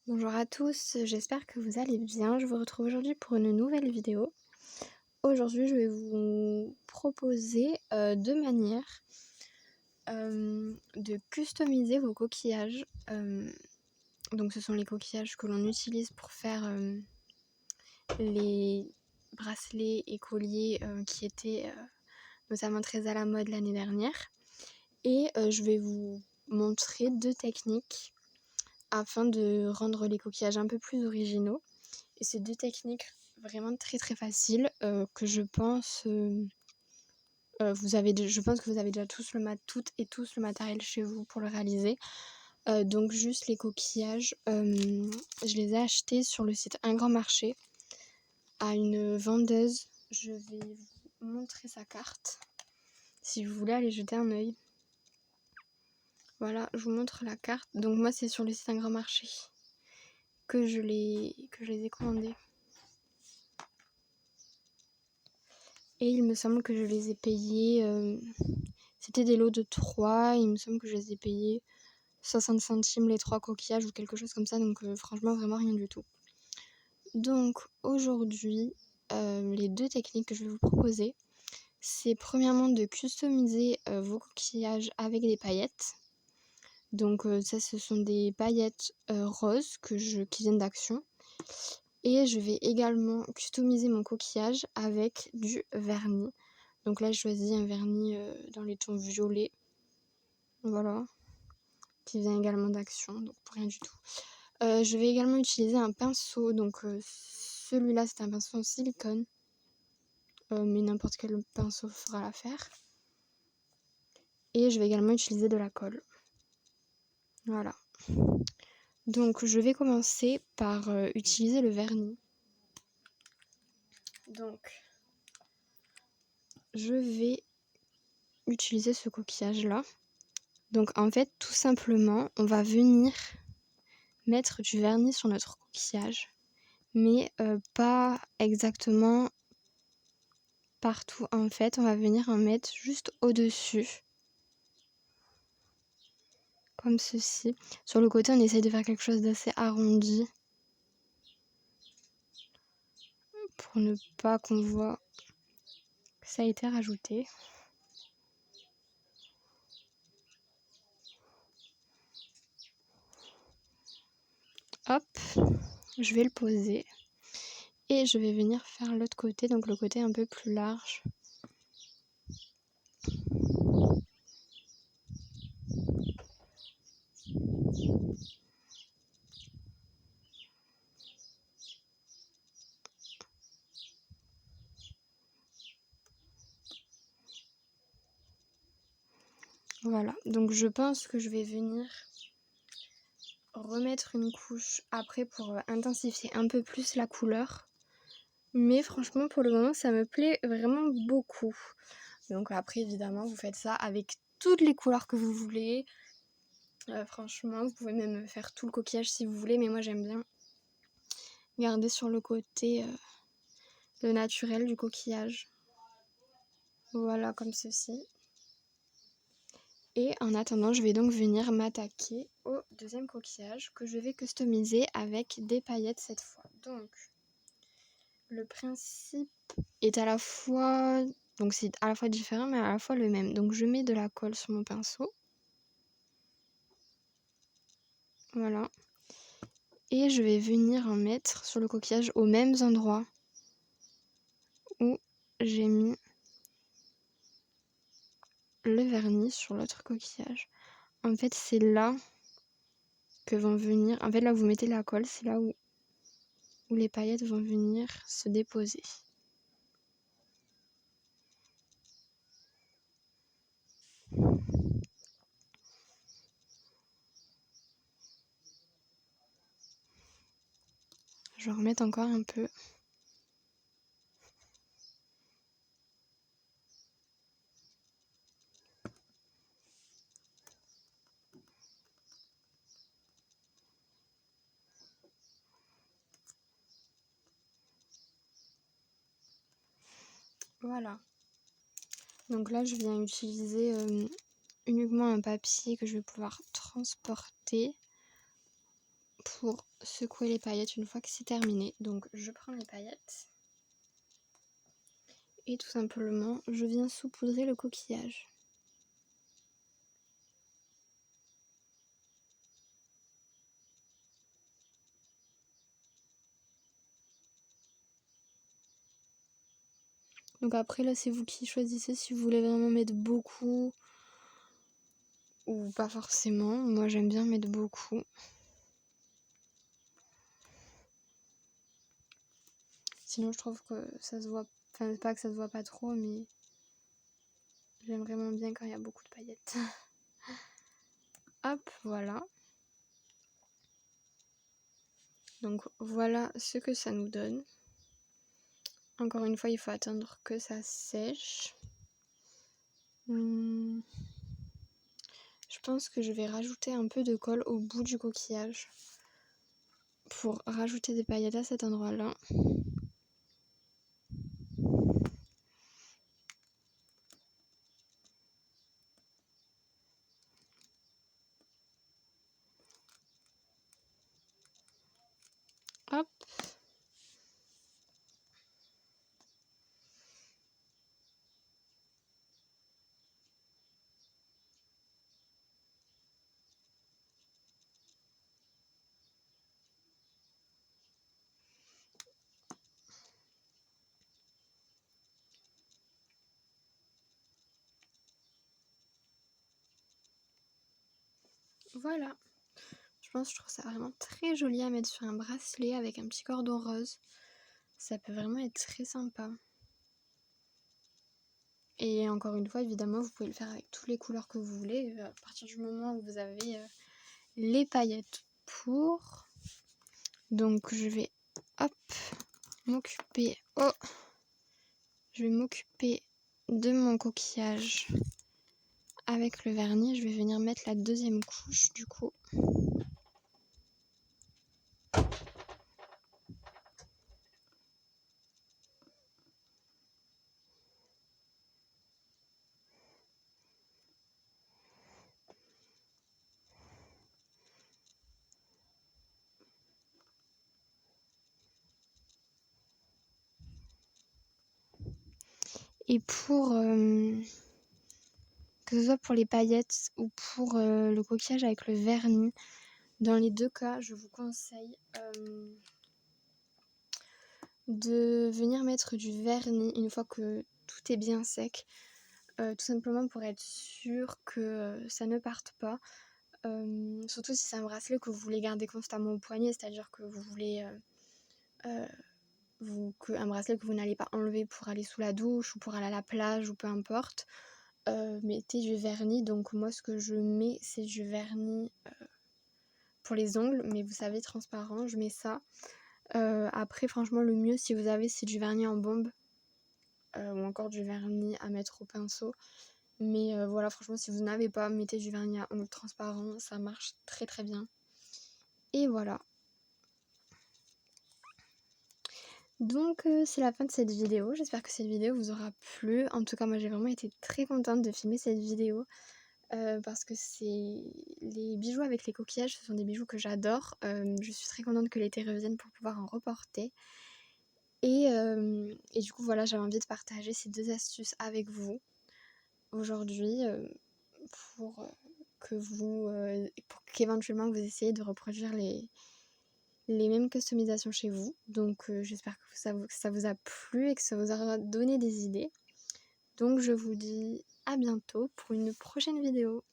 Bonjour à tous, j'espère que vous allez bien. Je vous retrouve aujourd'hui pour une nouvelle vidéo. Aujourd'hui, je vais vous proposer 2 manières, de customiser vos coquillages. Donc ce sont les coquillages que l'on utilise pour faire, les bracelets et colliers, qui étaient, notamment très à la mode l'année dernière. Et je vais vous montrer 2 techniques afin de rendre les coquillages un peu plus originaux. Et c'est 2 techniques vraiment très, très faciles, que je pense, je pense que vous avez déjà toutes et tous le matériel chez vous pour le réaliser. Donc juste les coquillages, je les ai achetés sur le site Un Grand Marché à une vendeuse. Je vais vous montrer sa carte, si vous voulez aller jeter un œil. Voilà, je vous montre la carte. Donc moi, c'est sur le site Un Grand Marché que je les ai commandés. Et il me semble que je les ai payés, c'était des lots de 3, il me semble que je les ai payés 60 centimes les 3 coquillages ou quelque chose comme ça, donc franchement vraiment rien du tout. Donc aujourd'hui, les 2 techniques que je vais vous proposer, c'est premièrement de customiser vos coquillages avec des paillettes. Donc ça, ce sont des paillettes roses qui viennent d'Action. Et je vais également customiser mon coquillage avec du vernis. Donc là, je choisis un vernis dans les tons violets. Voilà. Qui vient également d'Action, donc pour rien du tout. Je vais également utiliser un pinceau. Donc celui-là, c'est un pinceau en silicone. Mais n'importe quel pinceau fera l'affaire. Et je vais également utiliser de la colle. Voilà. Donc je vais commencer par utiliser le vernis. Donc je vais utiliser ce coquillage là. Donc en fait, tout simplement, on va venir mettre du vernis sur notre coquillage, mais pas exactement partout. En fait, on va venir en mettre juste au-dessus, comme ceci. Sur le côté, on essaye de faire quelque chose d'assez arrondi, pour ne pas qu'on voit que ça a été rajouté. Hop, je vais le poser. Et je vais venir faire l'autre côté, donc le côté un peu plus large. Voilà, donc je pense que je vais venir remettre une couche après pour intensifier un peu plus la couleur. Mais franchement, pour le moment, ça me plaît vraiment beaucoup. Donc après, évidemment, vous faites ça avec toutes les couleurs que vous voulez. Franchement, vous pouvez même faire tout le coquillage si vous voulez, mais moi j'aime bien garder sur le côté le naturel du coquillage. Voilà, comme ceci. Et en attendant, je vais donc venir m'attaquer au deuxième coquillage que je vais customiser avec des paillettes cette fois. Donc, le principe est à la fois... Donc c'est à la fois différent mais à la fois le même. Donc je mets de la colle sur mon pinceau. Voilà. Et je vais venir en mettre sur le coquillage aux mêmes endroits où j'ai mis le vernis sur l'autre coquillage. En fait, c'est là que vont venir... En fait, là où vous mettez la colle, c'est là où les paillettes vont venir se déposer. Je vais remettre encore un peu. Voilà. Donc là, je viens utiliser uniquement un papier que je vais pouvoir transporter pour secouer les paillettes une fois que c'est terminé. Donc je prends les paillettes et tout simplement je viens saupoudrer le coquillage. Donc après là c'est vous qui choisissez si vous voulez vraiment mettre beaucoup ou pas forcément. Moi j'aime bien mettre beaucoup. Sinon je trouve que ça se voit, enfin pas que ça se voit pas trop, mais j'aime vraiment bien quand il y a beaucoup de paillettes. Hop, voilà. Donc voilà ce que ça nous donne. Encore une fois, il faut attendre que ça sèche. Je pense que je vais rajouter un peu de colle au bout du coquillage pour rajouter des paillettes à cet endroit-là. Hop. Voilà. Je trouve ça vraiment très joli à mettre sur un bracelet avec un petit cordon rose. Ça peut vraiment être très sympa. Et encore une fois, évidemment, vous pouvez le faire avec toutes les couleurs que vous voulez. À partir du moment où vous avez les paillettes pour. Donc je vais m'occuper. Oh, je vais m'occuper de mon coquillage avec le vernis. Je vais venir mettre la deuxième couche du coup. Et pour que ce soit pour les paillettes ou pour le coquillage avec le vernis, dans les deux cas, je vous conseille de venir mettre du vernis une fois que tout est bien sec, tout simplement pour être sûr que ça ne parte pas. Surtout si c'est un bracelet que vous voulez garder constamment au poignet, c'est-à-dire que vous voulez un bracelet que vous n'allez pas enlever pour aller sous la douche ou pour aller à la plage ou peu importe. Mettez du vernis. Donc moi ce que je mets c'est du vernis pour les ongles, mais vous savez transparent, je mets ça. Après franchement le mieux si vous avez c'est du vernis en bombe ou encore du vernis à mettre au pinceau. Mais voilà, franchement si vous n'avez pas, mettez du vernis à ongles transparent, ça marche très très bien. Et voilà. Donc c'est la fin de cette vidéo, j'espère que cette vidéo vous aura plu. En tout cas moi j'ai vraiment été très contente de filmer cette vidéo parce que les bijoux avec les coquillages, ce sont des bijoux que j'adore. Je suis très contente que l'été revienne pour pouvoir en reporter. Et du coup voilà, j'avais envie de partager ces deux astuces avec vous aujourd'hui pour qu'éventuellement vous essayiez de reproduire les mêmes customisations chez vous. Donc j'espère que ça vous a plu et que ça vous aura donné des idées. Donc je vous dis à bientôt pour une prochaine vidéo.